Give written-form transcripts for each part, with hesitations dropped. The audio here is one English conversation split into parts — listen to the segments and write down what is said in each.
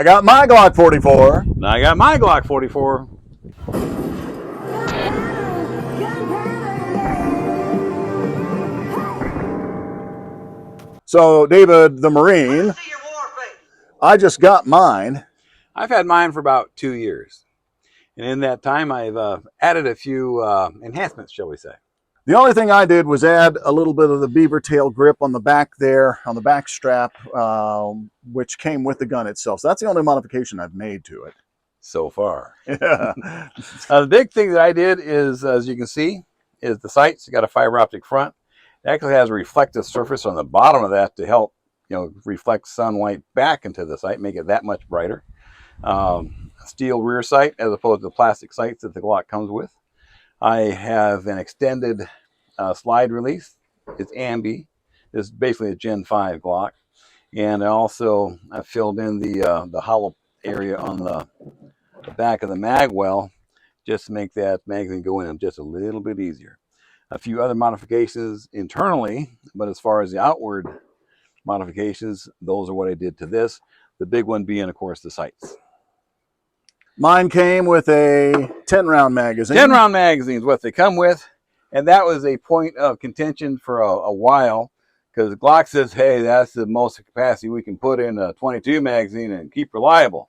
I got my Glock 44. And I got my Glock 44. So, David, the Marine, I just got mine. I've had mine for about 2 years. And in that time, I've added a few enhancements, shall we say. The only thing I did was add a little bit of the beaver tail grip on the back there, on the back strap, which came with the gun itself. So that's the only modification I've made to it. So far. Yeah. The big thing that I did is, as you can see, is the sights. You got a fiber optic front. It actually has a reflective surface on the bottom of that to help, reflect sunlight back into the sight, make it that much brighter. Steel rear sight as opposed to the plastic sights that the Glock comes with. I have an extended slide release. It's ambi. This is basically a Gen 5 Glock. And I filled in the hollow area on the back of the mag well just to make that magazine go in just a little bit easier. A few other modifications internally, but as far as the outward modifications, those are what I did to this. The big one being, of course, the sights. Mine came with a 10-round magazine. 10-round magazine is what they come with, and that was a point of contention for a while, because Glock says, hey, that's the most capacity we can put in a 22 magazine and keep reliable.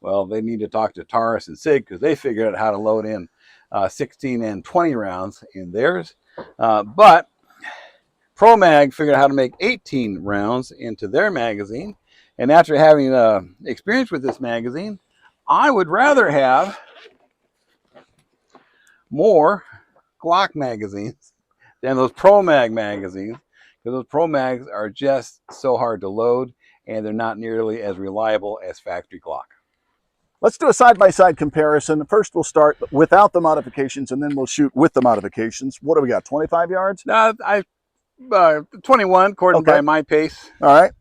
Well, they need to talk to Taurus and SIG, because they figured out how to load in 16 and 20 rounds in theirs. But ProMag figured out how to make 18 rounds into their magazine. And after having experience with this magazine, I would rather have more Glock magazines than those ProMag magazines, because those ProMags are just so hard to load, and they're not nearly as reliable as factory Glock. Let's do a side-by-side comparison. First, we'll start without the modifications, and then we'll shoot with the modifications. What do we got, 25 yards? 21, according by my pace. All right.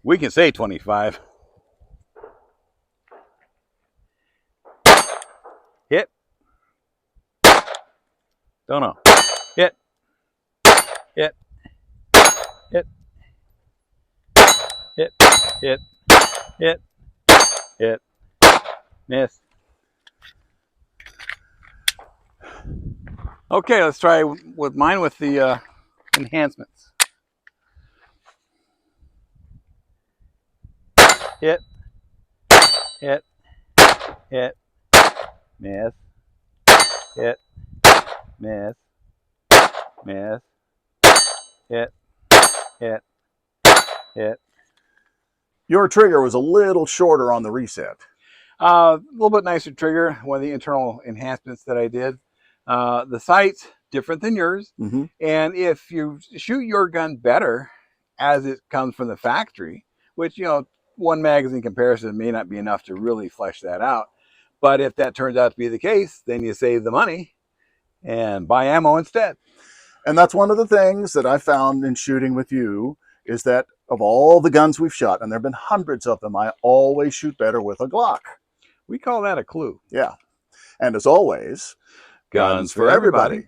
We can say 25. Hit. Don't know. Hit. Hit. Hit. Hit. Hit. Hit. Hit. Miss. Okay, let's try with mine with the enhancements. Hit. Hit. Hit. Miss. Hit. Miss. Miss. Hit. Hit. Hit. Your trigger was a little shorter on the reset. A little bit nicer trigger, one of the internal enhancements that I did. The sight's different than yours. Mm-hmm. And if you shoot your gun better as it comes from the factory, which, one magazine comparison may not be enough to really flesh that out. But if that turns out to be the case, then you save the money and buy ammo instead. And that's one of the things that I found in shooting with you, is that of all the guns we've shot, and there have been hundreds of them, I always shoot better with a Glock. We call that a clue. Yeah. And as always, guns for everybody.